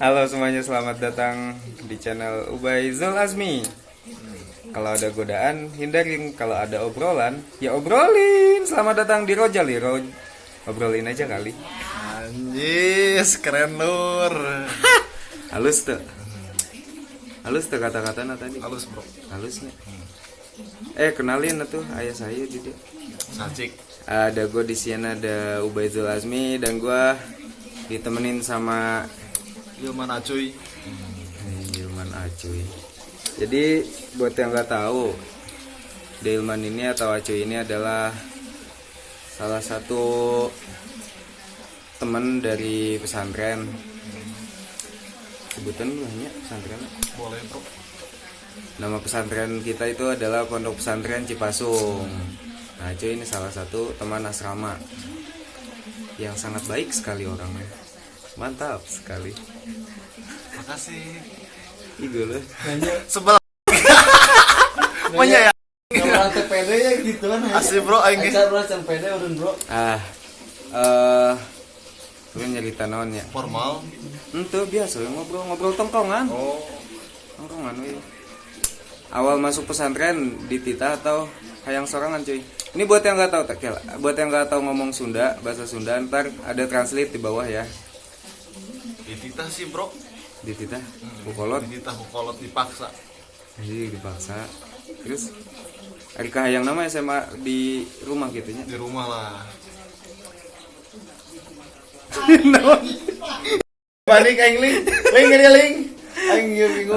Halo semuanya, selamat datang di channel Ubay Zul Azmi. Kalau ada godaan, hindarin. Kalau ada obrolan, ya obrolin. Selamat datang di Rojali. Obrolin aja kali. Anjis, keren Nur. Halus tuh. Halus tuh kata-katanya tadi. Halus bro. Halus nih. Kenalin tuh ayah saya juga. Sacik. Ada gue di sini, ada Ubay Zul Azmi, dan gue ditemenin sama Ilman Acuy. Ilman Acuy. Jadi buat yang nggak tahu, Ilman ini atau Acuy ini adalah salah satu teman dari pesantren. Sebutan banyak pesantren. Boleh bro. Nama pesantren kita itu adalah Pondok Pesantren Cipasung. Nah, Acuy ini salah satu teman asrama yang sangat baik sekali orangnya. Mantap sekali. Makasih. Igo loh. Sebel. Banyak ya. Kalau TPD ya gitu kan. Asli bro, aing ge. Acar bro, TPD urun bro. Lu nyerita naon ya? Formal. Itu biasa ngobrol tongkongan. Oh. Tongkongan we. Awal masuk pesantren di Tita atau hayang sorangan cuy. Ini buat yang nggak tahu takel, buat yang nggak tahu ngomong Sunda, bahasa Sunda, ntar ada translate di bawah ya. Dititah sih bro. Di Tita, bukolot, Dititah bukolot dipaksa. jadi dipaksa. Terus Arika hayang nama SMA di rumah gitunya. Di rumah lah. Panik aing ling. Ling dia ling. Aing bingung.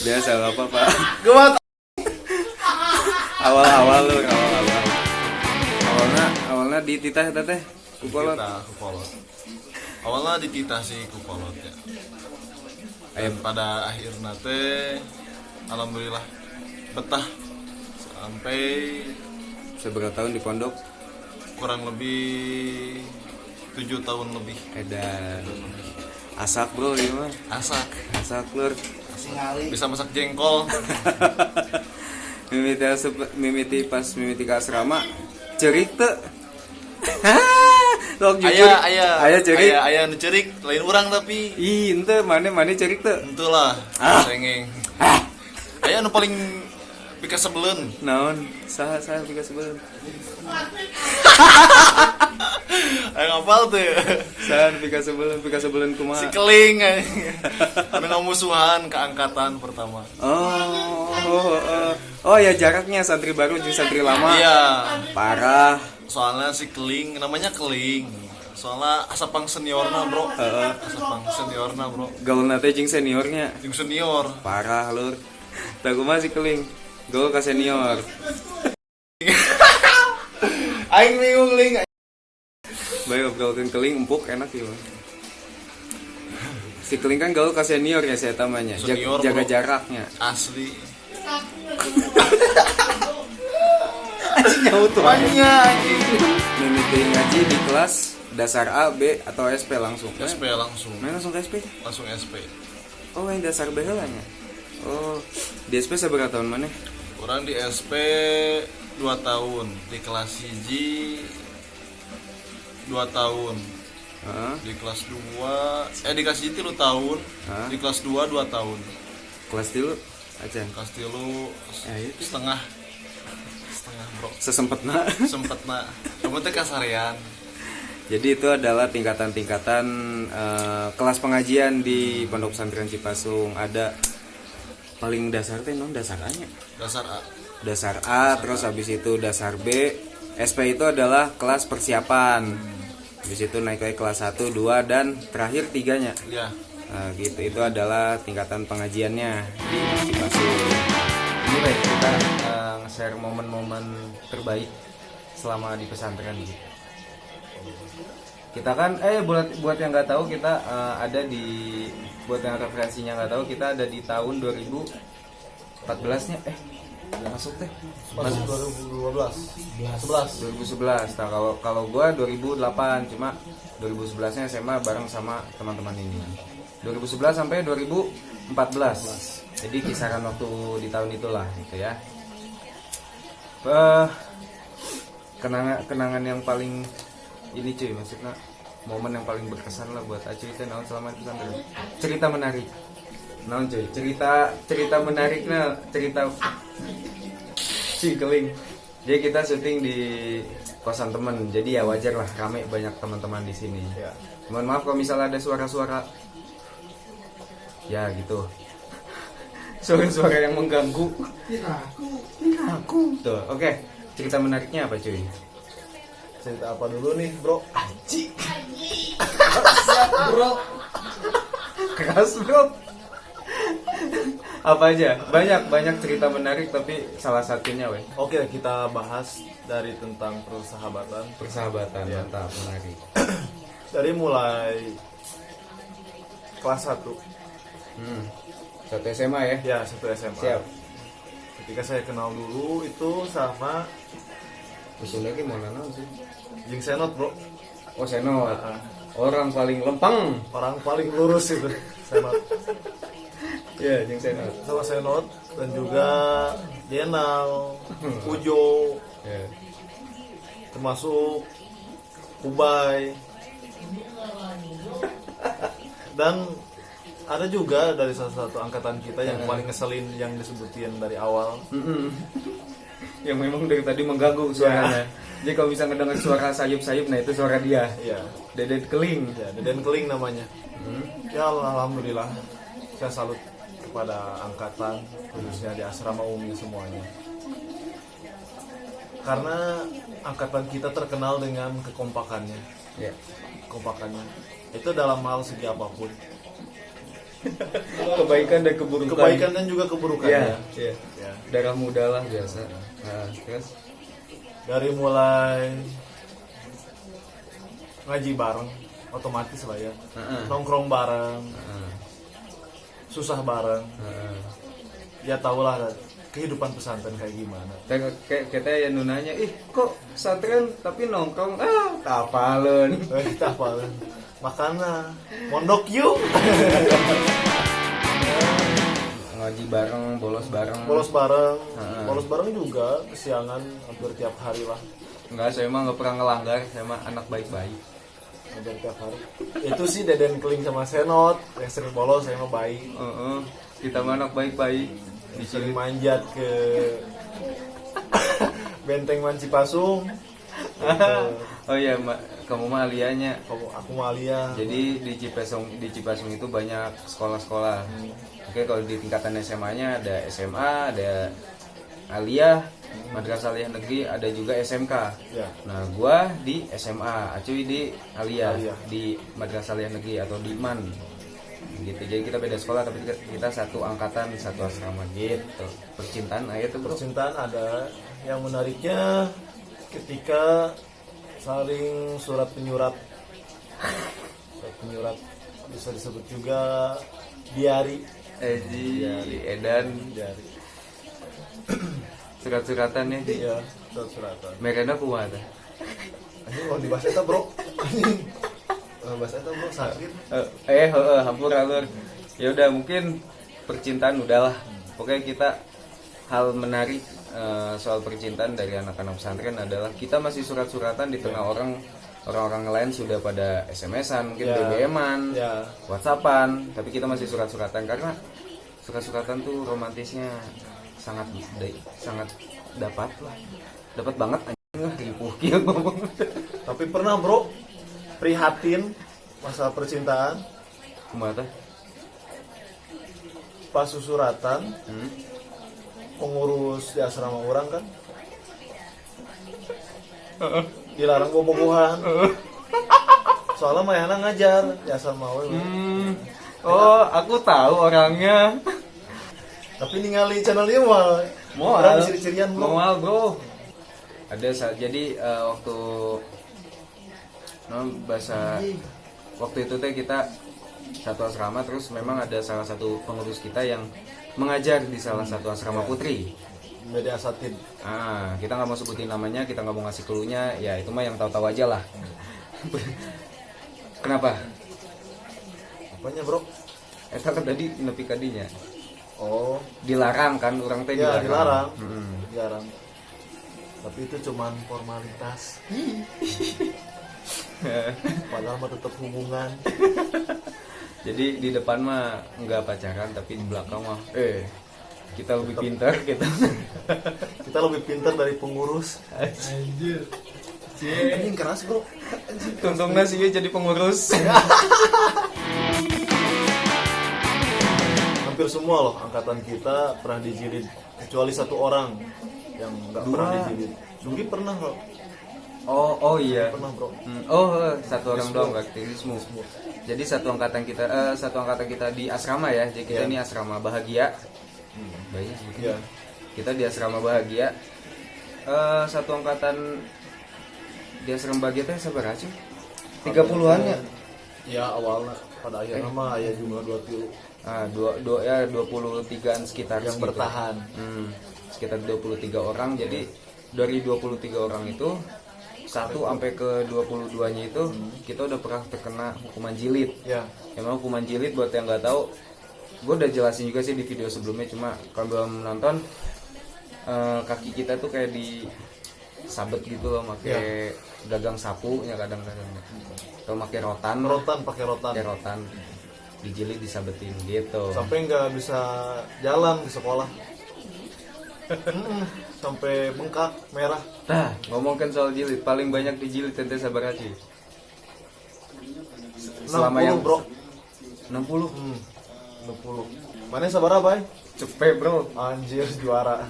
Biasa gak apa-apa. Gawat. Awal-awal awalnya di Tita teh bukolot. Kukolot. Awalnya dititah sih kukolot ya. Dan pada akhirnya teh alhamdulillah betah sampai Seberapa tahun di pondok? kurang lebih 7 tahun lebih. Edan. Asak bro ini mah. Asak lur. Bisa masak jengkol. Mimiti pas mimiti ke asrama cerik teu. Aya cerik. Aya nu cerik lain urang tapi Ih, ente mana cerik teu. entulah sengeng. Aya nu paling pika sebeleun. Naon? Saha pika sebelum. Aya ngapal teh. Saha pika sebelum Si kumaha? keling anu ngamusuhan ke angkatan pertama. Oh ya, jaraknya santri baru jeung santri lama. Iya. Parah. Soalnya si keling namanya keling. Soalnya asapang seniorna, bro. Asapang seniorna, bro. Gaulna teh jeung seniornya. Jeung senior. Parah lur. Tah kumaha si keling? Gaul ka senior. Aing bingung ling. Baik gaulkeun keling empuk enak ya. Si keling kan gaul ka senior ya saya tamanya. Senior, Jaga bro. jaraknya. Asli. Nyaut Banyak. Mimiti ngaji di kelas dasar A, B atau SP langsung. SP langsung. Main langsung ke SP. Langsung SP. Oh, yang dasar B heulanya. Oh, di SP seberapa tahun mana? Orang di SP 2 tahun, di kelas 1 2 tahun. Heeh. Di kelas 2 di kelas 1 3 tahun. Hah? Di kelas 2 2 tahun. Kelas dulu aja. Kelas 3 itu. setengah bro. Sesempetna. Sempetna. Kamu teh kasarean. Jadi itu adalah tingkatan-tingkatan kelas pengajian di Pondok Pesantren Cipasung. Ada paling dasar teh non dasar A-nya. Dasar A. Dasar A, terus habis itu dasar B. SP itu adalah kelas persiapan. Habis itu naik ke kelas 1, 2 dan terakhir 3-nya. Ya. Nah, gitu itu adalah tingkatan pengajiannya di Cipasung. Ini baik kita nge-share momen-momen terbaik selama di pesantren gitu. Kita kan buat yang nggak tahu kita ada di, buat yang referensinya nggak tahu, kita ada di tahun 2014-nya masuk teh Masuk 2011. Nah, kalau gua 2008, cuma 2011-nya SMA bareng sama teman-teman ini. 2011 sampai 2014. Jadi kisaran waktu di tahun itulah gitu ya. Kenangan yang paling ini cuy, maksudnya momen yang paling berkesan lah buat Acu itu naon selama di pesantren. Cerita menarik. Naon cuy? Cerita menariknya, cerita si keling. Jadi kita syuting di kosan temen, jadi ya wajar lah rame banyak teman-teman di sini. Ya. Mohon maaf kalau misalnya ada suara-suara, ya gitu. Suara-suara yang mengganggu. Ini aku. Tuh, oke. Cerita menariknya apa cuy? Cerita apa dulu nih bro? Anjing. Siap bro. Keras bro. Apa aja? Banyak cerita menarik tapi salah satunya weh. Oke, kita bahas dari tentang persahabatan. Persahabatan, Ya. mantap, menarik. Dari mulai kelas 1. Satu SMA ya? Ya, satu SMA. Siap. Ketika saya kenal dulu itu sama Usulnya ki mau naon sih? Jing Senot bro. Oh Senot. Ah. Orang paling lempeng. Orang paling lurus itu Senot. Iya, Jeng Senot. Sama Senot dan juga Jenal, Ujo, Ya. termasuk Ubay. Dan ada juga dari salah satu angkatan kita yang paling ngeselin yang disebutin dari awal. Yang memang dari tadi mengganggu suaranya. Jadi kalau bisa ngedengar suara sayup-sayup, nah itu suara dia. Iya, Dedet keling. ya, Deden Keling namanya. Ya alhamdulillah, saya salut kepada angkatan, khususnya di asrama Umi semuanya. Karena angkatan kita terkenal dengan kekompakannya. Ya. Kompakannya itu dalam hal segi apapun, Kebaikan dan keburukan. kebaikan dan juga keburukannya. Iya. Ya. Darah muda lah biasa. Nah, terus Dari mulai ngaji bareng, otomatis lah ya. Nongkrong bareng, susah bareng. Ya tahulah kehidupan pesantren kayak gimana. Kayak kita ya nunanya, ih kok pesantren tapi nongkrong, tapalen. Kita apa? Makanya mondok yuk. Ngaji bareng, bolos bareng. Bolos bareng juga kesiangan hampir tiap hari lah. Enggak, saya mah nggak pernah ngelanggar, saya mah anak baik-baik. Hampir tiap hari. Itu sih Deden Keling sama Senot yang sering bolos, saya mah baik. Kita mah anak baik-baik. Sering manjat ke Benteng Mancipasung. Oh iya, kamu mah alianya. Aku mah Alia. Jadi di Cipasung itu banyak sekolah-sekolah. Oke, kalau di tingkatan SMA-nya ada SMA, ada Aliyah, Madrasah Aliyah Negeri, ada juga SMK. Ya. Nah, gua di SMA, Acuy di Aliyah, Aliyah. di Madrasah Aliyah Negeri atau di MAN. Gitu. Jadi kita beda sekolah tapi kita satu angkatan, satu asrama gitu. Percintaan aja tuh, Bro. Percintaan ada. Yang menariknya ketika saling surat penyurat. Surat penyurat bisa disebut juga diari. Edan Diari. surat-suratan ya di Iya, surat-suratan. mereka kumaha teh? Anjing mau dibahas eta, Bro. Anjing. Bahas eta, Bro, sakit. Hampur alur. Ya udah, mungkin percintaan udahlah. Pokoknya kita hal menarik soal percintaan dari anak-anak pesantren adalah kita masih surat-suratan di tengah orang-orang lain sudah pada SMS-an, mungkin Ya. BBM-an, Ya. WhatsApp-an, tapi kita masih surat-suratan karena surat-suratan tuh romantisnya sangat dapat lah. Dapat banget anjing lah ripuh kieu ngomong. Tapi pernah, Bro, prihatin masalah percintaan Kumaha teh? pas susuratan pengurus di asrama orang kan dilarang bobogohan. Soalnya Mayana ngajar di asrama orang. Oh, aku tahu orangnya. Tapi ningali channel dia mah Moal, ciri-cirian Bro. moal bro. Jadi waktu waktu itu teh kita satu asrama, terus memang ada salah satu pengurus kita yang mengajar di salah satu asrama putri. Media asatid. Kita nggak mau sebutin namanya, kita nggak mau ngasih cluenya, ya itu mah yang tahu-tahu aja lah. Kenapa? Apanya, Bro? Eta kan tadi nepi kadinya. Oh, Dilarang kan, orang teh ya dilarang. Mm-mm. Dilarang. Tapi itu cuman formalitas. pagar mah tetap hubungan. Jadi di depan mah nggak pacaran, tapi di belakang mah kita lebih pintar kita. Kita lebih pintar dari pengurus. Anjir. Ini keras bro. Tuntungnya sih jadi pengurus. Hampir semua loh angkatan kita pernah dijilid, kecuali satu orang yang nggak pernah Dua. dijilid. Sugi pernah bro. Oh iya. Pernah bro. Satu orang doang berarti Ismu. Jadi satu angkatan kita di asrama ya. Jadi kita Iya. ini asrama bahagia. Banyak sih. Iya. Kita di asrama bahagia. Satu angkatan di asrama bahagia teh sabar aja. 30-an ya. Ya awalnya pada akhirnya mah ya jumlah 20 23-an sekitar yang segitu. bertahan. Sekitar 23 orang. Jadi dari 23 orang itu 1 sampai ke 22-nya itu kita udah pernah terkena hukuman jilid. Ya. Emang hukuman jilid buat yang nggak tahu, gue udah jelasin juga sih di video sebelumnya, cuma kalau belum nonton, kaki kita tuh kayak di sabet gitu loh, pakai gagang sapu ya kadang-kadang, atau pakai rotan, Pakai rotan. dijilid disabetin gitu. Sampai nggak bisa jalan di sekolah. Sampai bengkak merah. Nah, ngomongin soal jilid, paling banyak dijilid tente sabar aja. 60 bro. 60 60. Mana sabar apa? cepet bro. Anjir juara.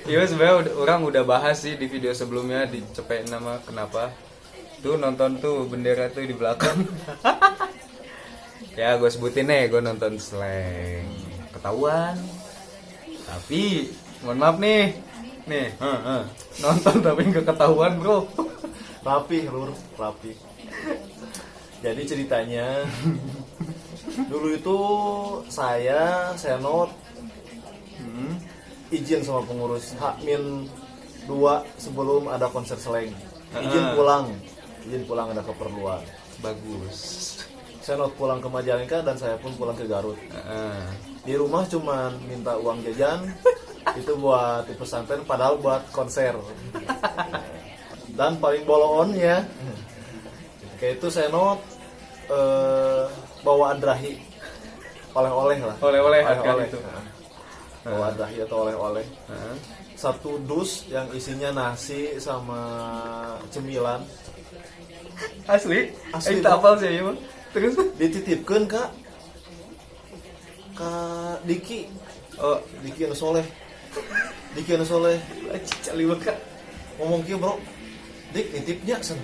Iya sebenarnya orang udah bahas sih di video sebelumnya di Cepet nama kenapa tuh nonton tuh bendera tuh di belakang. Ya gue sebutin nih, gue nonton slang ketahuan, tapi mohon maaf nih nonton tapi nggak ketahuan bro. Rapi lur, rapi. Jadi ceritanya dulu itu saya not izin sama pengurus H-2 sebelum ada konser slang. Izin pulang ada keperluan. Bagus. Saya not pulang ke Majalengka dan saya pun pulang ke Garut. Di rumah cuman minta uang jajan itu buat di pesantren padahal buat konser. Dan paling boloonnya kayak itu saya not bawa adrahi oleh-oleh lah. Oleh-oleh harga itu. Bawa adrahi atau oleh-oleh. Satu dus yang isinya nasi sama cemilan. Asli? Asli, Itu apal sih ya. Terus Dititipkan kak Diki. oh Diki anu soleh. Diki anu soleh caliwak kak. ngomong kieu bro. Dik nitipnya sen.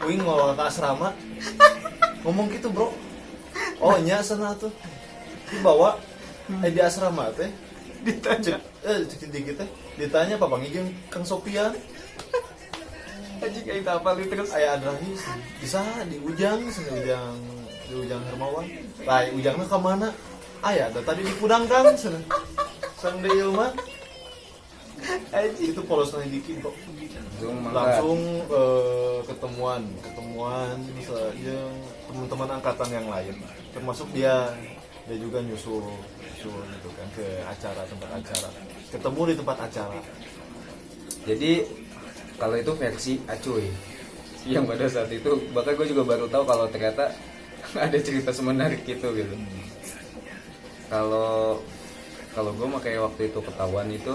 Uing mau ke asrama. Ngomong gitu bro. Oh nya sana tuh. Dibawa di asrama teh. Ditanya Cek Diki teh. Ditanya apa Bang Ijeng Kang Sopian. anjing itu apal itu terus. Aya adrahi bisa di Ujang, di Ujang Hermawan. Lah Ujangna ka mana? Aya da tadi di Pudang Kang sana. Sang di Ilman. Itu polosna Diki bro. Langsung ketemuan saja teman-teman angkatan yang lain, termasuk dia juga nyusul gitu kan ke tempat acara, ketemu di tempat acara. Jadi kalau itu versi Acuy yang pada saat itu, bahkan gue juga baru tahu kalau ternyata ada cerita semenarik gitu. Kalau gue mah kayak waktu itu ketahuan itu,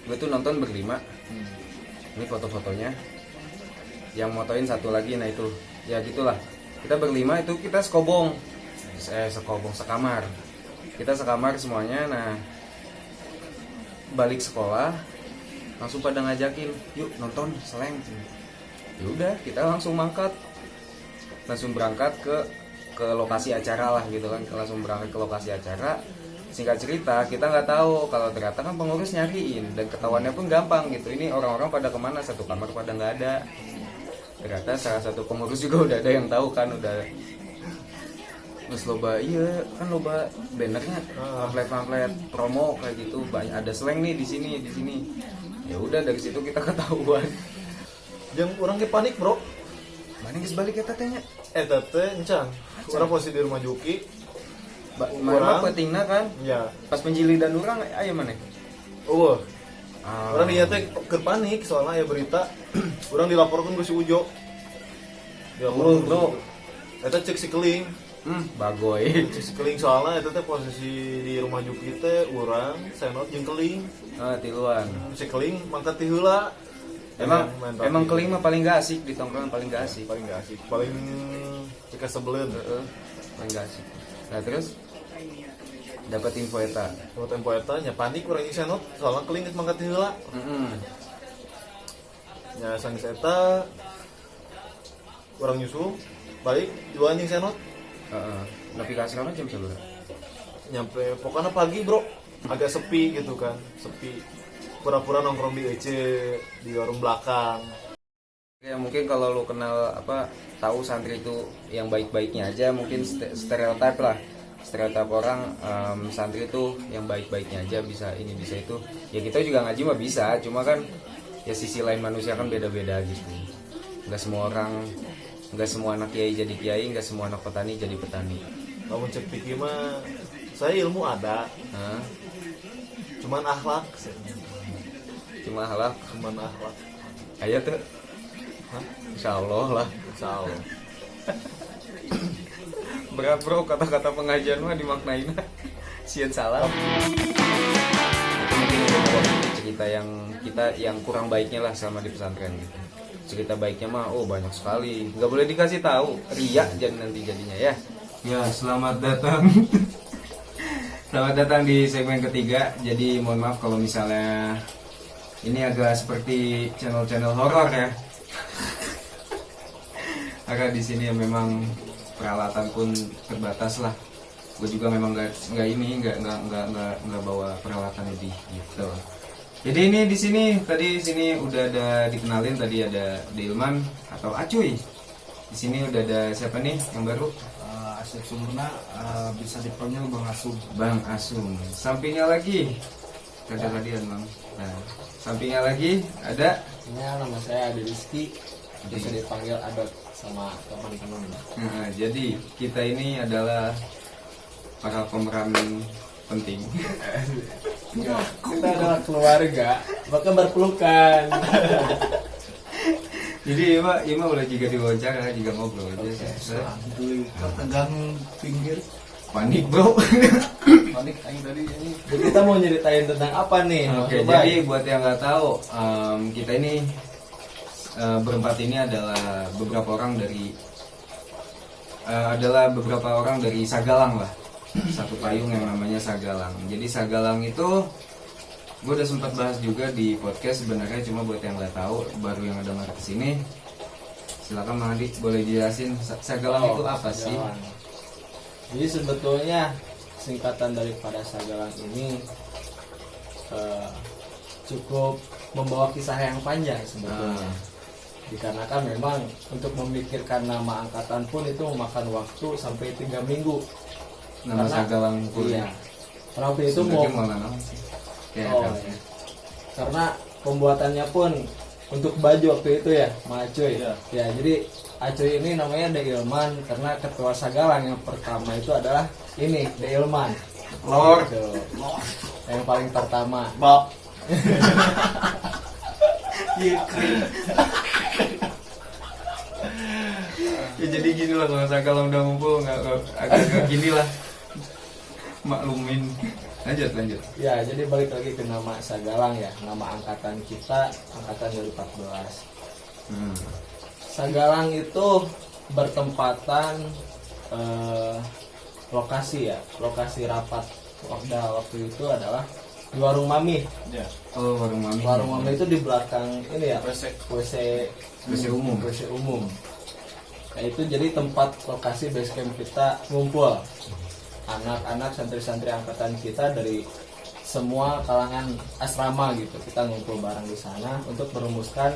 gue tuh nonton berlima. Ini foto-fotonya. Yang motoin satu lagi, nah itu ya gitulah. Kita berlima itu kita sekamar. Kita sekamar semuanya. Nah balik sekolah langsung pada ngajakin, yuk nonton slang. Ya udah kita langsung berangkat ke lokasi acara lah gitu kan. Langsung berangkat ke lokasi acara. Singkat cerita, kita nggak tahu kalau ternyata kan pengurus nyariin dan ketahuannya pun gampang gitu. Ini orang-orang pada kemana, satu kamar pada nggak ada. Ternyata salah satu pengurus juga udah ada yang tahu kan, udah terus loba bannernya, pamflet promo kayak gitu, banyak ada slang nih di sini. Ya udah dari situ kita ketahuan. Yang orang ke panik bro. Mana geus balik eta teh nya? Eta teh encan. Orang posisi di rumah Juki. Mana pentingna kan? Ya. Pas penjilidan orang aya mana? Orang dia teh ke panik soalnya ya berita orang dilaporkan ke si Ujo. Dilaporkan Bro. Eta cek si Keling. Bagoy. Cek si Keling soalnya itu teh posisi di rumah Juki teh urang, senot jeung Keling. Tiluan. Si Keling mangkat ti heula. Emang Keling mah paling gak asik di tongkrongan, paling gak asik. Paling gak asik. Paling cek sebelen. Paling gak asik. Nah terus dapat info eta. Kalau tempo eta nya panik urang jeung senot soalnya Keling geus mangkat ti heula. Nya sang eta urang nyusul balik jualan jeung senot. Nepi ka asrama jam sabaraha? Nyampe pokoknya pagi bro, agak sepi gitu kan, sepi, pura-pura nongkrong di EC di warung belakang. Ya mungkin kalau lu kenal tahu santri itu yang baik-baiknya aja, mungkin stereotip lah, stereotip orang santri itu yang baik-baiknya aja, bisa ini bisa itu. Ya kita juga ngaji mah bisa, cuma kan ya sisi lain manusia kan beda-beda gitu. Nggak semua orang, nggak semua anak kiai jadi kiai, nggak semua anak petani jadi petani. Namun cek pikir mah, saya ilmu ada, cuman akhlak, Cuma halal, cuman akhlak. aja tuh. Insya Allah lah. Insya Allah. Berat bro kata-kata pengajian mah dimaknain sieun salam. Itu mungkin beberapa cerita yang kurang baiknya lah selama di pesantren gitu. Cerita baiknya mah banyak sekali, nggak boleh dikasih tahu, ria jadi nanti jadinya ya. Ya selamat datang. Selamat datang di segmen ketiga. Jadi mohon maaf kalau misalnya ini agak seperti channel-channel horor ya. Karena di sini memang peralatan pun terbatas lah. Gue juga memang nggak bawa peralatan lebih gitu. Jadi ini di sini udah ada dikenalin, tadi ada Dilman atau Acuy. Di sini udah ada siapa nih yang baru? Asep Sumurna, bisa dipanggil Bang Asum. Bang Asum. Sampingnya lagi ada kalian Bang. Nah, sampingnya lagi ada. Nama saya Adi Rizky, bisa dipanggil Adot sama teman-teman. Nah, jadi kita ini adalah para pemeran penting. Kita adalah keluarga, bahkan berpelukan. Jadi Ima boleh juga diwawancara, juga ngobrol aja. Tegang pinggir. Panik bro. Panik aing tadi ini. Jadi kita mau nyeritain tentang apa nih? Oke, jadi buat yang nggak tahu, kita ini berempat ini adalah beberapa orang dari Sagalang lah. Satu payung yang namanya Sagalang. Jadi Sagalang itu gue udah sempat bahas juga di podcast sebenarnya, cuma buat yang nggak tahu baru yang ada dengar kesini, silakan Mang Adi boleh jelasin Sagalang itu apa sih? Jadi sebetulnya singkatan daripada Sagalang ini cukup membawa kisah yang panjang sebetulnya. Dikarenakan memang untuk memikirkan nama angkatan pun itu memakan waktu sampai 3 minggu. Nama Sagalang pun. Iya. Karena waktu itu ya. Karena pembuatannya pun untuk baju waktu itu ya, Macuy. Ya, jadi Acuy ini namanya Deilman karena ketua Sagalang yang pertama itu adalah ini Deilman. Lord. Yang paling pertama. Bab. Ya jadi gini lah kalau Sagalang udah ngumpul agak gini lah, maklumin. Lanjut. Ya, jadi balik lagi ke nama Sagalang ya, nama angkatan kita, angkatan 2014. Sagalang itu bertempatan lokasi rapat waktu itu adalah di Warung Mami. Ya. Oh, Warung Mami. Warung Mami itu di belakang ini ya, WC umum. Nah, itu jadi tempat lokasi base camp kita ngumpul. Anak-anak santri-santri angkatan kita dari semua kalangan asrama gitu, kita ngumpul bareng di sana untuk merumuskan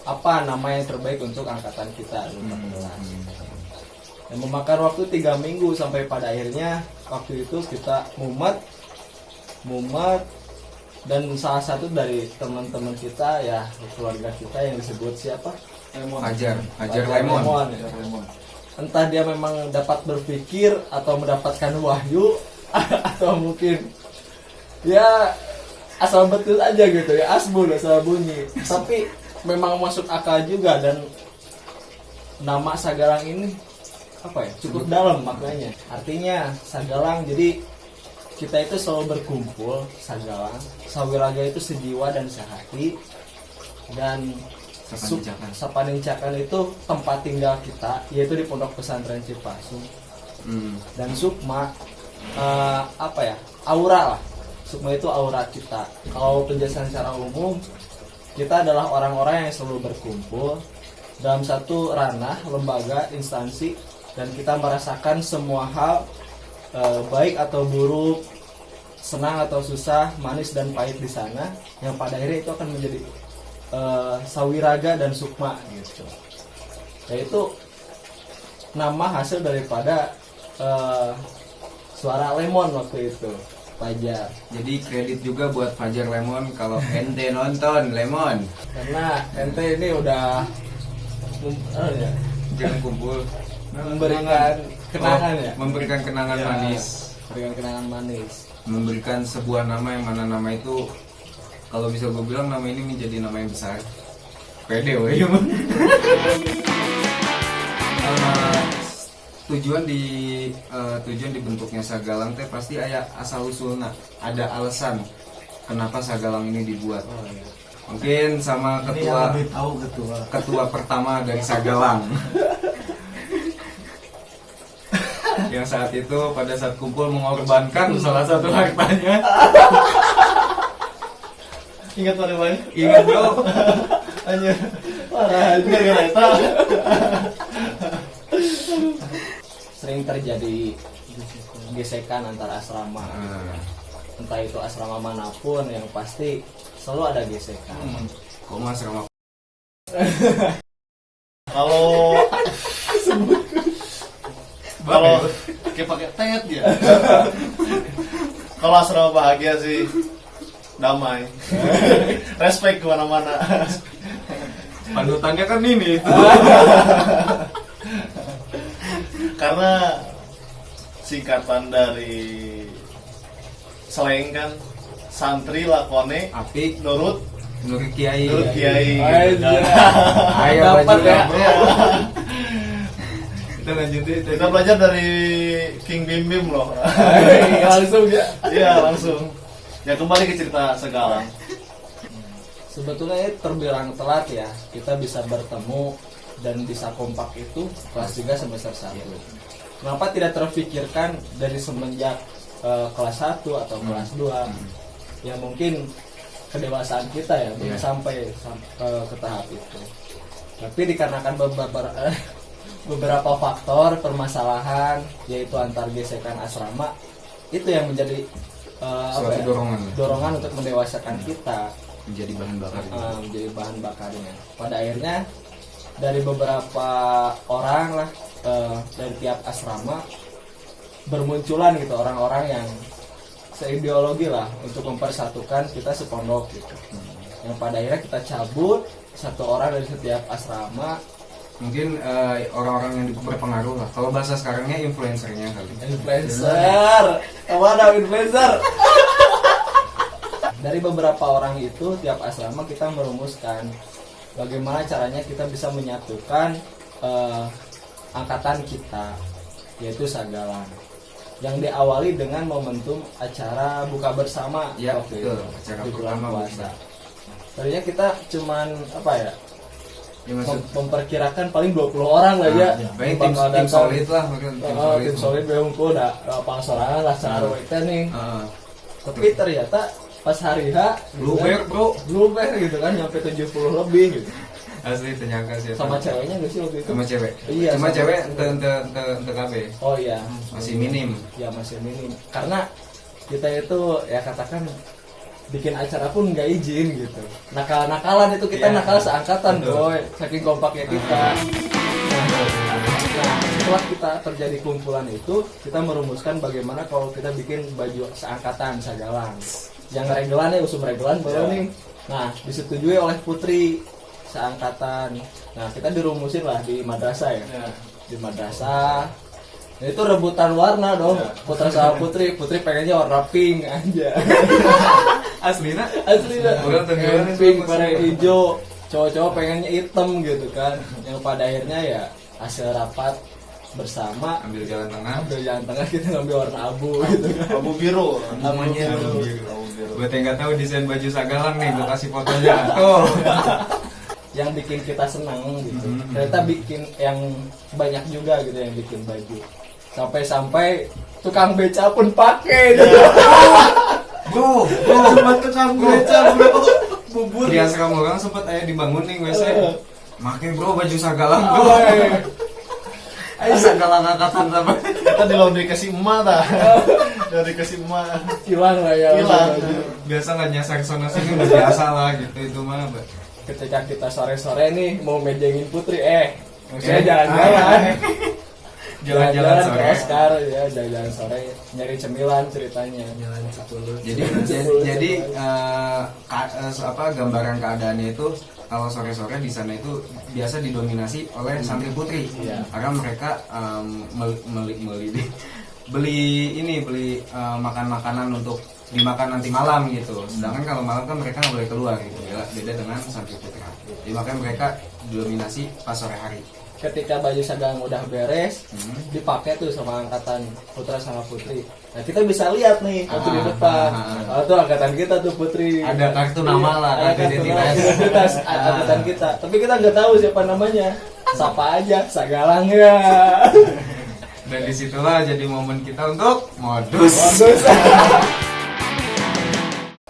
apa nama yang terbaik untuk angkatan kita 2014. Yang memakan waktu 3 minggu sampai pada akhirnya waktu itu kita mumet dan salah satu dari teman-teman kita ya, keluarga kita yang disebut siapa? Hajar Lemon. Entah dia memang dapat berpikir atau mendapatkan wahyu atau mungkin ya asal betul aja gitu ya, asbun asal bunyi. Tapi memang masuk akal juga, dan nama Sagalang ini apa ya, cukup dalam maknanya. Artinya Sagalang, jadi kita itu selalu berkumpul Sagalang. Sawiraga itu sejiwa dan sehati, dan Sapanincakan itu tempat tinggal kita, yaitu di Pondok Pesantren Cipasung. Dan Sukma apa ya, aura lah. Sukma itu aura kita. Kalau penjelasan secara umum, kita adalah orang-orang yang selalu berkumpul dalam satu ranah, lembaga, instansi, dan kita merasakan semua hal, baik atau buruk, senang atau susah, manis dan pahit di sana, yang pada akhirnya itu akan menjadi Sawiraga dan Sukma gitu. Yaitu nama hasil daripada suara Lemon waktu itu, Fajar. Jadi kredit juga buat Fajar Lemon kalau ente nonton Lemon. Karena ente ini udah ya, Jangan kumpul. memberikan kenangan ya, Memberikan kenangan Ya, manis. memberikan kenangan manis. Memberikan sebuah nama yang mana nama itu, kalau bisa gue bilang nama ini menjadi nama yang besar. Pede woy. Tujuan dibentuknya Sagalang teh pasti aya asal usulna, ada alasan kenapa Sagalang ini dibuat. Oh, iya. Mungkin sama Ini yang lebih tahu ketua pertama dari Sagalang. Yang saat itu pada saat kumpul mengorbankan salah satu hartanya. Ingat mana Bang? Ingat bro. Anjir. Parah anjir gara-gara Sering terjadi gesekan antar asrama. Entah itu asrama manapun, yang pasti selalu ada gesekan. Kok mas sama kalau kayak pakai tet ya. Kalau asrama bahagia sih damai. Respect kemana-mana. panutannya kan ini. Karena singkatan dari slang kan, santri lakone Apik nurut Kiai. kiai. Ayo Dapat baju ya. bro. Kita lanjutin. Kita belajar dari King Bim Bim loh. Langsung ya. Iya langsung. Ya kembali ke cerita Sagalang. Sebetulnya terbilang telat ya, kita bisa bertemu dan bisa kompak itu kelas 3 semester 1. Kenapa tidak terfikirkan dari semenjak kelas 1 atau kelas 2? Ya mungkin kedewasaan kita ya belum sampai ke tahap itu. Tapi dikarenakan beberapa faktor permasalahan, yaitu antar gesekan asrama, itu yang menjadi Suatu dorongan untuk mendewasakan kita, menjadi bahan bakar. menjadi bahan bakarnya. Pada akhirnya dari beberapa orang lah, dari tiap asrama bermunculan gitu orang-orang yang seideologi lah untuk mempersatukan kita sepondok gitu. Yang pada akhirnya kita cabut satu orang dari setiap asrama. Mungkin orang-orang yang berpengaruh lah. Kalau bahasa sekarangnya influencernya kali. Influencer, mana influencer? Dari beberapa orang itu tiap asrama kita merumuskan bagaimana caranya kita bisa menyatukan angkatan kita, yaitu Sagalang, yang diawali dengan momentum acara buka bersama Ya, waktu betul. itu, Acara di bulan pertama puasa. Tadinya kita cuman apa ya, Ya, maksud memperkirakan paling 20 orang lah ya. baik Bakal tim datang. solid lah, mungkin Tim solid beungkul udah pangsorangan lah secara kita nih. Tapi ternyata pas hari H Bluebear bro, Bluebear gitu kan, nyampe 70 lebih gitu. asli ternyangka sih. Sama ceweknya gak sih waktu itu? Sama cewek. Iya, Cuma sama cewek cewek. ente KB Oh iya, masih minim. ya masih minim. Karena kita itu ya katakan bikin acara pun nggak izin gitu. Nakal-nakalan itu kita Iya. nakal seangkatan, Betul. boy. Saking kompaknya kita. Nah, setelah kita terjadi kumpulan itu, kita merumuskan bagaimana kalau kita bikin baju seangkatan Sagalang. Yang regelan ya, usum regelan baru nih. Nah, disetujui oleh Putri seangkatan. Nah, kita dirumusin lah di madrasah ya. Di madrasah Ya, itu rebutan warna dong. Ya. Putra sama putri pengennya warna pink aja. Aslina Asli dah. Orang tuh gimana sih, Pink Mas? pada hijau. Cowok-cowok pengennya hitam gitu kan. Yang pada akhirnya ya hasil rapat bersama ambil jalan tengah. ambil jalan tengah, kita ngambil warna abu gitu kan. Abu biru. Namanya Abu abu. biru. Abu biru. Buat yang nggak tahu desain baju Sagalang nih, gue kasih fotonya. Tuh. Yang bikin kita senang gitu. Ternyata bikin yang banyak juga gitu yang bikin baju. Sampai-sampai tukang beca pun pakai gitu. Bro, Sempat ke kamu beca berapa bubur. di asrama orang sempat ayah dibangun nih WC. Make bro baju Sagalang Oh, bro. Ayo Sagalang angkatan sama. Kita di laundry kasih emak dah. Dari kasih emak. Hilang lah ya. Hilang. Biasa lah nyasar sana sini udah biasa lah gitu itu mah. Ketika kita sore-sore nih mau mejengin putri, maksudnya jalan-jalan. Jalan-jalan ke sore. Oscar ya, jalan-jalan sore nyari cemilan ceritanya. Jadi gambaran keadaannya itu kalau sore-sore di sana itu biasa didominasi oleh santri putri. Iya. Karena mereka beli makan-makanan untuk dimakan nanti malam gitu. Sedangkan kalau malam kan mereka nggak boleh keluar gitu. Beda dengan santri putra. Jadi makanya mereka dominasi pas sore hari. Ketika baju Sagalang udah beres, dipakai tuh sama angkatan putra sama putri. Nah kita bisa lihat nih waktu di depan. Oh tuh angkatan kita tuh putri. Ada kartu nama lah, Ada kartu identitas angkatan kita. Tapi kita nggak tahu siapa namanya. Sapa aja Sagalang ya. Dan disitulah jadi momen kita untuk modus.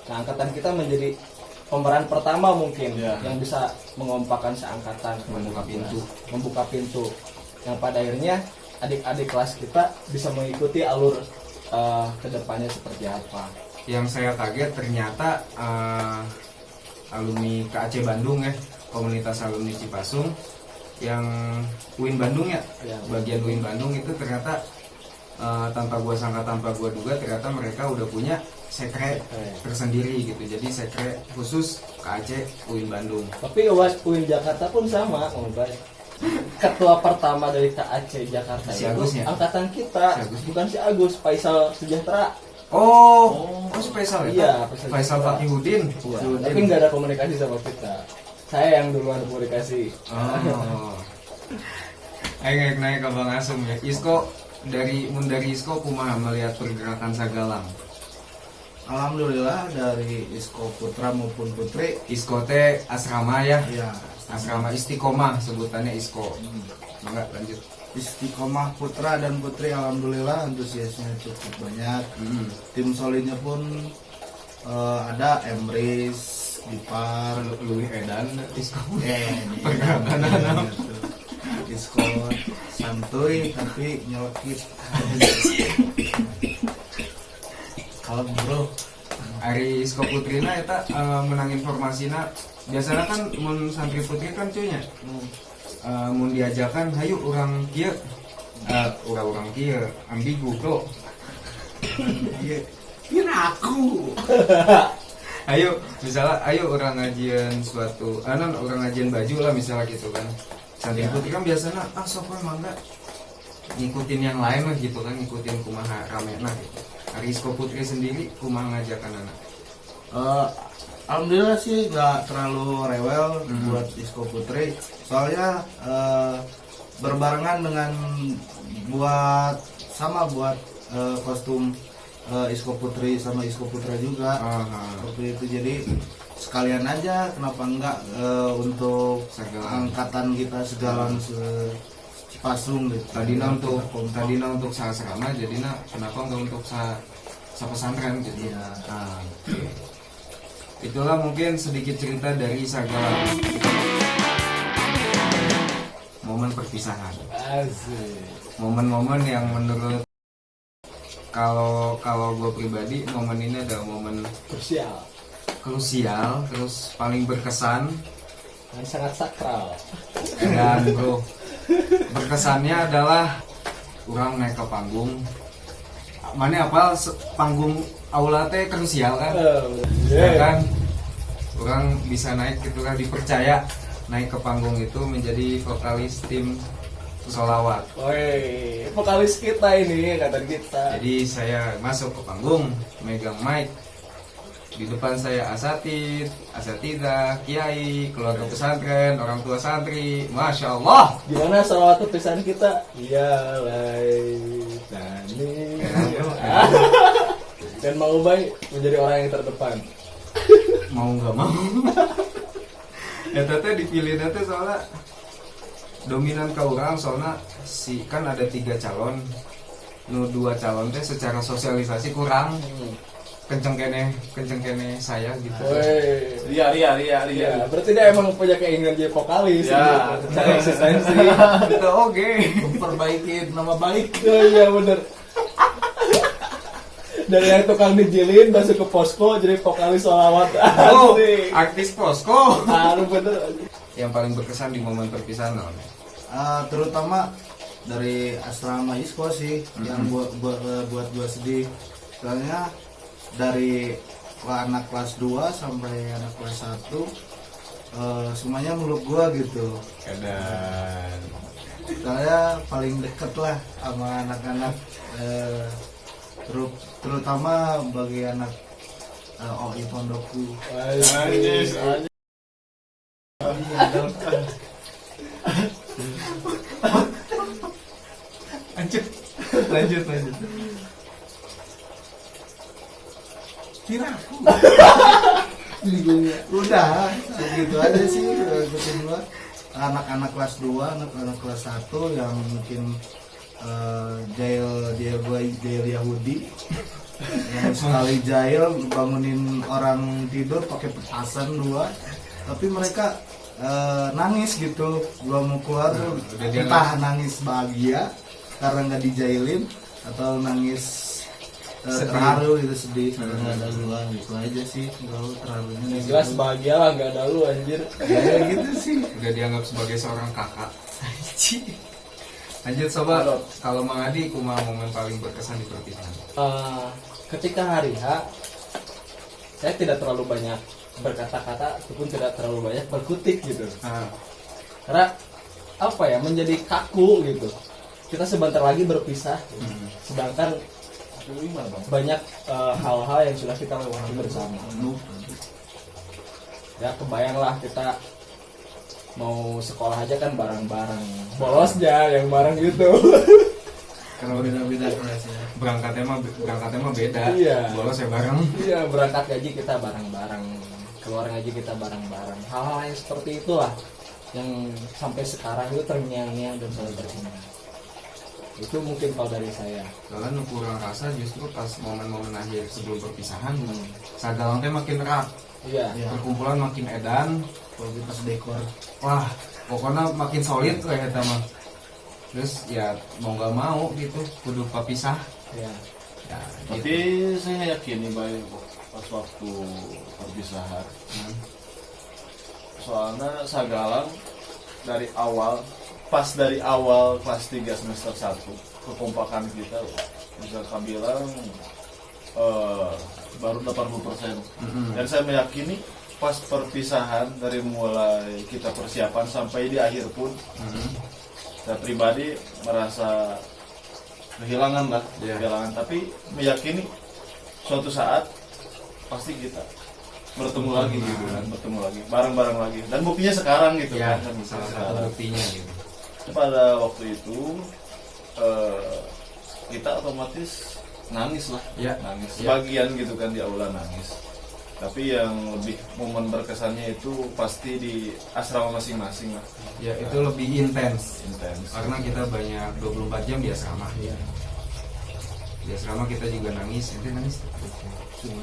Nah angkatan kita menjadi pemeran pertama mungkin Ya. yang bisa mengompakkan seangkatan, membuka pintu yang pada akhirnya adik-adik kelas kita bisa mengikuti alur kedepannya seperti apa. Yang saya kaget ternyata alumni KAC Bandung ya, komunitas alumni Cipasung yang UIN Bandung ya, Ya. bagian UIN Bandung itu ternyata tanpa gua sangka tanpa gua duga ternyata mereka udah punya sekre tersendiri gitu. Jadi sekre khusus KAC UIN Bandung. Tapi UIN Jakarta pun sama, Mbak. Ketua pertama dari KAC Jakarta Si itu Agus ya? angkatan kita, Si Agus. bukan si Agus, Faisal Sejahtera. Oh, Faisal Iya, ya? Faisal Faisal Sejahtera. Fakihudin. Iya, tapi nggak ada komunikasi sama kita. Saya yang duluan komunikasi. Oh. Ayo naik ke Bang Asum ya. Isko dari Isko kumaha melihat pergerakan Sagalang. Alhamdulillah dari Isko Putra maupun Putri, Isko teh asrama ya. ya Asrama Istiqomah sebutannya Isko. Enggak lanjut. Istiqomah Putra dan Putri alhamdulillah antusiasnya cukup banyak. Tim solidnya pun ada Emris, Dipar, Louis Edan Isko. pergerakan Isko santuy tapi nyelekit. Kalau bro, Ari Isko Putrina eta menang informasinya. Biasanya kan mun santri putri kan cuynya. Mun diajakan hayu orang kieu. Orang kieu ambigu bro. kira aku. Ayo misalnya orang ngajian suatu orang ngajian baju lah misalnya gitu kan. Santri putri kan biasanya sok we mangga ngikutin yang lain lah gitu kan, ngikutin kumaha ramena gitu. Ari Isko Putri sendiri kumaha ngajakan anak. Alhamdulillah sih nggak terlalu rewel buat Isko Putri, soalnya berbarengan dengan buat kostum Isko Putri sama Isko Putra juga seperti itu. Jadi sekalian aja kenapa enggak untuk Sagalang. angkatan kita Sagalang Cipasung gitu. Tadina untuk asrama, jadinya kenapa enggak untuk pesantren gitu. Iya. Nah, itulah mungkin sedikit cerita dari Sagalang. Momen perpisahan. Asik. Momen-momen yang menurut kalau gue pribadi momen ini adalah momen krusial terus paling berkesan Dan sangat sakral. dan bro berkesannya adalah orang naik ke panggung. Mana apa panggung aula teh krusial kan? Ya kan orang bisa naik gitu kan, dipercaya naik ke panggung itu menjadi vokalis tim sholawat. Woi, vokalis kita ini kata kita. Jadi saya masuk ke panggung, megang mic. Di depan saya asatid, asatidah, kiai, keluarga pesantren, orang tua santri. Masya Allah. Gimana salawat pesan kita? Ya laitani. Dan Mang Ubay menjadi orang yang terdepan. Mau nggak mau. Ya teteh dipilih teteh soalnya dominan ke orang, soalnya si kan ada 3 calon. Nu 2 calon teh secara sosialisasi kurang. Kenceng kene saya gitu. Woi, Ria. ya, berarti dia emang punya keinginan jadi vokalis. Ya, gitu. Cari eksistensi. Itu oke. Memperbaiki nama baik. Oh iya bener. Dari yang tukang dijilin masuk ke posko jadi vokalis sholawat. Oh, Asik. artis posko. Harus bener. Yang paling berkesan di momen perpisahan non? Terutama dari asrama Isko sih yang buat gua sedih. Soalnya dari anak kelas 2 sampai anak kelas 1 semuanya meluk gua gitu. Dan Saya paling deket lah sama anak-anak terutama bagi anak OI Pondokku. Anjis. lanjut. Udah segitu aja sih ikutin gua. Anak-anak kelas 2, anak-anak kelas 1 yang mungkin jail Yahudi yang sekali jail bangunin orang tidur pakai petasan 2, tapi mereka nangis gitu. Gua mau keluar tuh entah nangis bahagia karena nggak dijailin atau nangis terharu gitu, sedih karena nggak ada gua. Gitu aja sih kalau terharunya Jelas bahagia lah nggak ada lu anjir. ya gitu sih. udah dianggap sebagai seorang kakak. Lanjut sobat, kalau Mang Adi kumaha momen paling berkesan di perpisahan? Ketika hari H, saya tidak terlalu banyak berkata-kata ataupun tidak terlalu banyak berkutik gitu. Karena apa ya, menjadi kaku gitu. Kita sebentar lagi berpisah, sedangkan banyak hal-hal yang sudah kita lewati bersama. Ya kebayanglah kita mau sekolah aja kan bareng-bareng, bolosnya yang bareng gitu. Kalau Beda-beda kelasnya. berangkatnya mah beda. Iya. Bolos ya bareng. Iya, berangkat gaji kita bareng-bareng, keluar gaji kita bareng-bareng. Hal-hal yang seperti itulah yang sampai sekarang itu terngiang-ngiang dan selalu berkesan. Itu mungkin kalau dari saya. Soalnya nu kurang rasa justru pas momen-momen akhir sebelum perpisahan, sagalang teh makin erat, Iya. perkumpulan makin edan. Kualitas dekor. Wah, pokoknya makin solid lah ya mah. Terus ya mau nggak mau gitu, kudu papisah. Iya. Ya, Tapi gitu. saya yakin nih baik pas waktu perpisahan. Soalnya Sagalang dari awal kelas 3 semester 1 kekompakan kita bisa kami bilang baru 80%. Dan saya meyakini pas perpisahan dari mulai kita persiapan sampai di akhir pun saya pribadi merasa kehilangan lah, kehilangan, tapi meyakini suatu saat pasti kita bertemu lagi gitu kan, bertemu lagi bareng-bareng lagi, dan buktinya sekarang gitu Ya, kan. salah satu buktinya gitu. Pada waktu itu kita otomatis nangis lah, Ya. nangis Ya. sebagian gitu kan di aula nangis. Tapi yang lebih momen berkesannya itu pasti di asrama masing-masing lah, Ya itu lebih intens intens. karena kita banyak 24 jam di asrama. Di asrama kita juga nangis, nanti nangis tuh.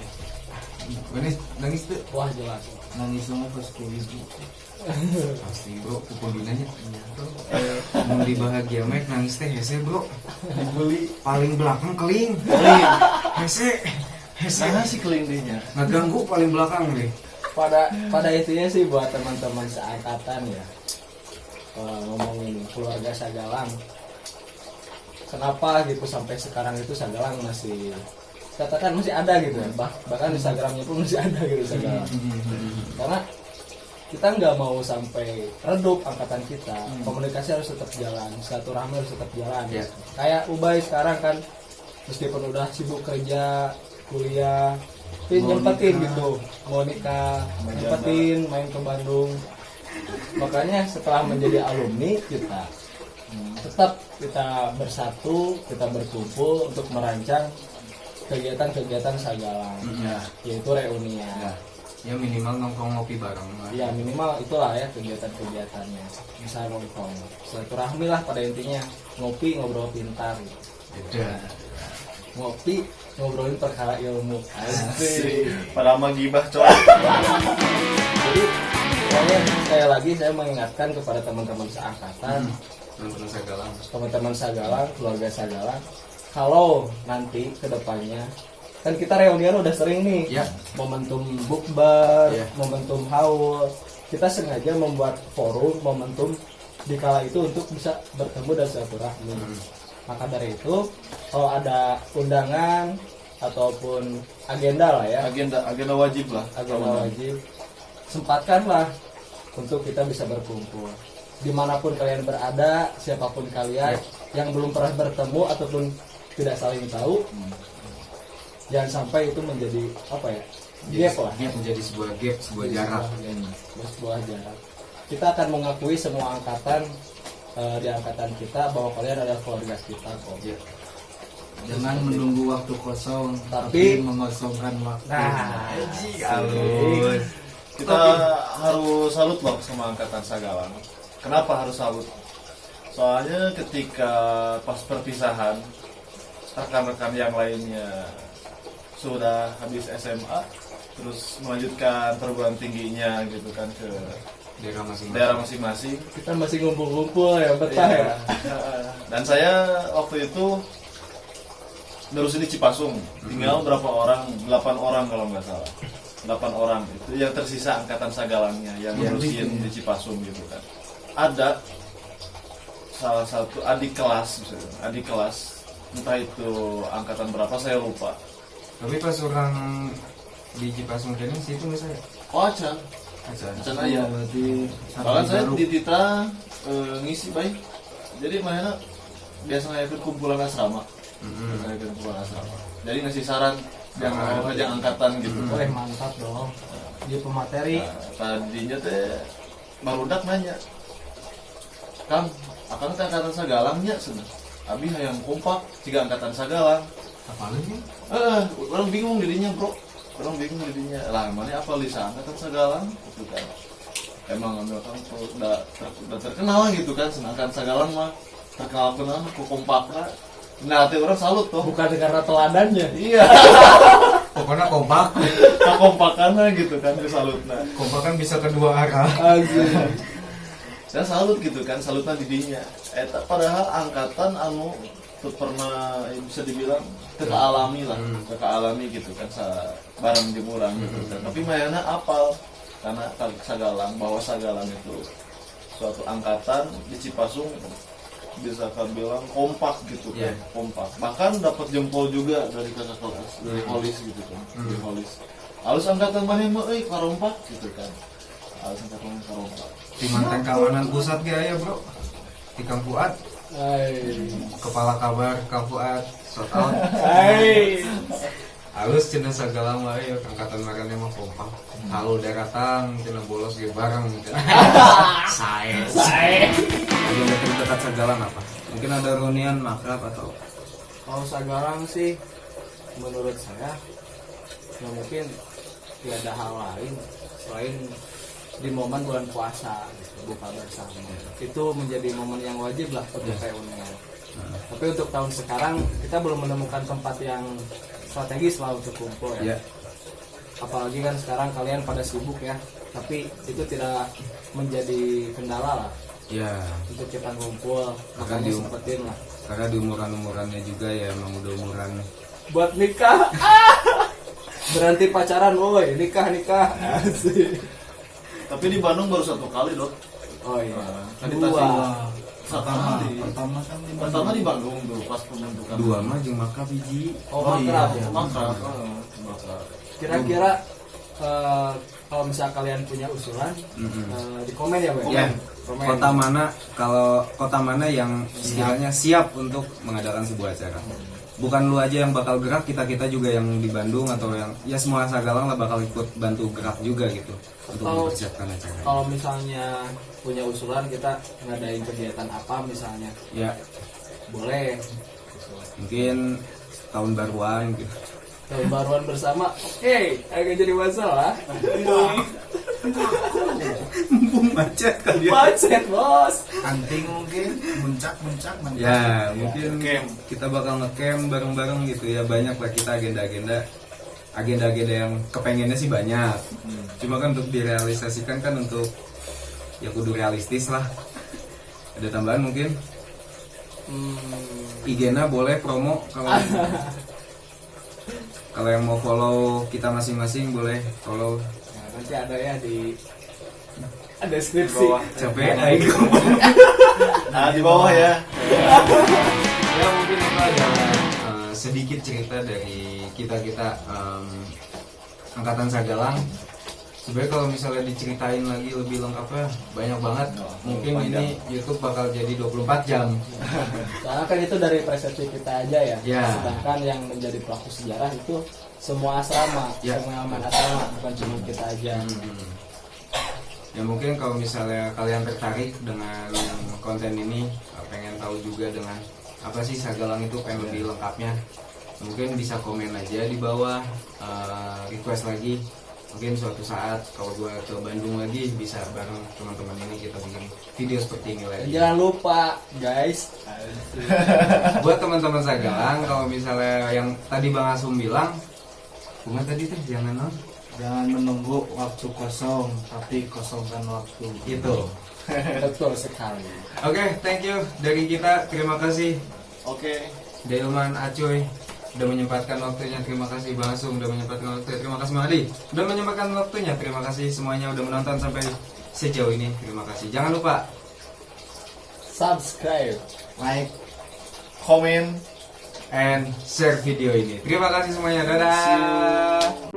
Nangis tuh. Wah, jelas. Nangis semua pas kuliah. Pasti bro, pukul dinanya. Mau dibahagia mek nangis teh hese bro. Dibeli Paling belakang keling. Hese. sana sih kelindihnya. Ngeganggu paling belakang deh. Pada intinya sih buat teman-teman seangkatan ya, ngomongin keluarga Sagalang, kenapa gitu sampai sekarang itu Sagalang masih katakan masih ada gitu ya, bahkan Instagramnya pun masih ada gitu Sagalang. Karena kita nggak mau sampai redup angkatan kita. Komunikasi harus tetap jalan, silaturahmi harus tetap jalan. Ya. Kayak Ubay sekarang kan, meskipun udah sibuk kerja, kuliah, tapi nyempetin gitu, mau nikah, nyempetin main ke Bandung. Makanya setelah menjadi alumni kita tetap kita bersatu, kita berkumpul untuk merancang kegiatan-kegiatan Sagalang, yaitu reunian. Ya minimal nongkrong ngopi bareng lah. Ya minimal itulah ya kegiatan-kegiatannya. Bisa nongkrong, silaturahmi lah pada intinya, ngopi ngobrol pintar. Gitu. Ngopi ngobrolin perkara ilmu. Asik. Pada mah gibah coy. Jadi pokoknya sekali lagi saya mengingatkan kepada teman-teman seangkatan, teman-teman Sagalang, keluarga Sagalang, kalau nanti kedepannya kan kita reunian udah sering nih, Ya. momentum bukber, Ya. momentum haul, kita sengaja membuat forum momentum di kala itu untuk bisa bertemu dan silaturahmi. Maka dari itu kalau ada undangan ataupun agenda lah ya, Agenda wajib lah. agenda wajib, sempatkanlah untuk kita bisa berkumpul dimanapun kalian berada, siapapun kalian yang belum pernah bertemu ataupun tidak saling tahu, jangan sampai itu menjadi apa ya, gap lah, Menjadi sebuah gap, sebuah jarak. sebuah jarak. Kita akan mengakui semua angkatan di angkatan kita bahwa kalian adalah keluarga kita kok. Jangan menunggu waktu kosong, Tapi- tapi mengosongkan waktu. Nah, Halus. Kita harus salut loh sama angkatan Sagalang. Kenapa harus salut? Soalnya ketika pas perpisahan, rekan-rekan yang lainnya sudah habis SMA, terus melanjutkan perguruan tingginya gitu kan ke daerah masing-masing. kita masih ngumpul-ngumpul ya, betah ya. Dan saya waktu itu nerusin di Cipasung, tinggal berapa orang? 8 orang kalau nggak salah. 8 orang itu yang tersisa angkatan Sagalangnya yang nerusin di Cipasung gitu kan. Ada salah satu adik kelas, misalnya, adik kelas, entah itu angkatan berapa saya lupa. Tapi pas orang di Cipasung Kening situ misalnya. Oh acan aya. Berarti Bahkan saya baru. di Tita ngisi baik. Jadi mana biasanya ikut kumpulan asrama. Biasanya ikut kumpulan asrama. Jadi ngasih saran yang yang angkatan gitu. Boleh, mantap dong. Di pemateri Nah, tadinya teh barudak nanya, Kang, akang teh angkatan Sagalangnya cenah. Abi hayang kompak tiga angkatan Sagalang. Apalagi? Orang bingung dirinya, Bro. Orang bingung dirinya. Lah, mana apa lisan angkatan Sagalang gitu kan. Emang ambil kan udah terkenal gitu kan, sedangkan Sagalang mah terkenal ku kompakna. Nah, teh orang salut tuh. bukan karena teladannya. Iya, Pokoknya kompak. kekompakannya gitu kan, salutna. Kompak kan bisa kedua arah. Saya salut gitu kan, salutnya didinya. Padahal angkatan anu tuh pernah bisa dibilang teka alami lah, teka alami gitu kan, bareng jemuran gitu kan. Tapi mayana apal karena Sagalang, bahwa Sagalang itu suatu angkatan di Cipasung bisa kan bilang kompak gitu kan, kompak. Bahkan dapat jempol juga dari kakak kelas, dari Holis gitu kan, dari Holis. Halus angkatan mana mah karompak gitu kan. Halus angkatan karompak. Di mantan kawanan pusat gaya bro. Di Kang Fuad. Kepala kabar Kang Fuad. Shout out. Halus cina Sagalang mah ya angkatan marane mah kompak. Halu daratang cina bolos ge bareng. Sae. Yang dekat Sagalang apa? Mungkin ada reunian makrab atau Kalau Sagalang sih menurut saya ya mungkin tidak ada hal lain selain di momen bulan puasa gitu, buka bersama. Itu menjadi momen yang wajib lah untuk reunian. Tapi untuk tahun sekarang kita belum menemukan tempat yang strategis lah untuk kumpul ya. Apalagi kan sekarang kalian pada sibuk ya. Tapi itu tidak menjadi kendala lah ya untuk kita ngumpul. Makanya sempetin lah karena di umuran-umurannya juga ya emang udah umuran buat nikah. Berhenti pacaran, woi, nikah. Asik. Tapi di Bandung baru 1 kali dok. Oh iya. Tadi Dua. Pertama di Bandung tuh pas pembentukan. dua mah jeung makrab hiji. Oh, makrab. Makrab. Kira-kira kalau misalnya kalian punya usulan di komen ya, Bang. Ya, Komen. kota mana yang sekiranya siap untuk mengadakan sebuah acara. Bukan lu aja yang bakal gerak, kita juga yang di Bandung atau yang ya semua Sagalang lah bakal ikut bantu gerak juga gitu untuk mempersiapkan acara. Kalau misalnya punya usulan kita ngadain kegiatan apa misalnya, Ya, boleh. mungkin tahun baruan gitu. Tahun baruan bersama, oke, agak jadi masalah. Mumpung macet kali ya. Macet, bos. Anting mungkin muncak mantap. Ya, mungkin kita bakal ngecamp bareng-bareng gitu ya. Banyak lah kita agenda-agenda yang kepengennya sih banyak. Cuma kan untuk direalisasikan kan untuk ya kudu realistis lah. Ada tambahan mungkin? IG-na boleh promo kalau yang mau follow kita masing-masing boleh follow. Nah, nanti ada ya di deskripsi. Capek aing Nah, di bawah ya. Ya mungkin itu adalah sedikit cerita dari kita angkatan Sagalang. Sebenarnya kalau misalnya diceritain lagi lebih lengkapnya banyak banget. Mungkin ini YouTube bakal jadi 24 jam. Karena kan itu dari persepsi kita aja ya. Ya. Sedangkan yang menjadi pelaku sejarah itu semua asrama, Ya. semua aman asrama, bukan cuma kita aja. Ya mungkin kalau misalnya kalian tertarik dengan konten ini, pengen tahu juga dengan apa sih Sagalang itu, pengen lebih lengkapnya, mungkin bisa komen aja di bawah, request lagi. Mungkin suatu saat kalau gue ke Bandung lagi bisa bareng teman-teman ini kita bikin video seperti ini lagi. Jangan lupa guys, Buat teman-teman Sagalang, kalau misalnya yang tadi Bang Asum bilang, bunga tadi tuh jangan Jangan menunggu waktu kosong, tapi kosongkan waktu. gitu. betul sekali. Oke, thank you dari kita. Terima kasih Oke. Delman, Acoy udah menyempatkan waktunya. Terima kasih Bang Asum udah menyempatkan waktunya. Terima kasih Madi udah menyempatkan waktunya. Terima kasih semuanya udah menonton sampai sejauh ini. Terima kasih. Jangan lupa Subscribe. Like. Komen. and share video ini. Terima kasih semuanya. Dadah.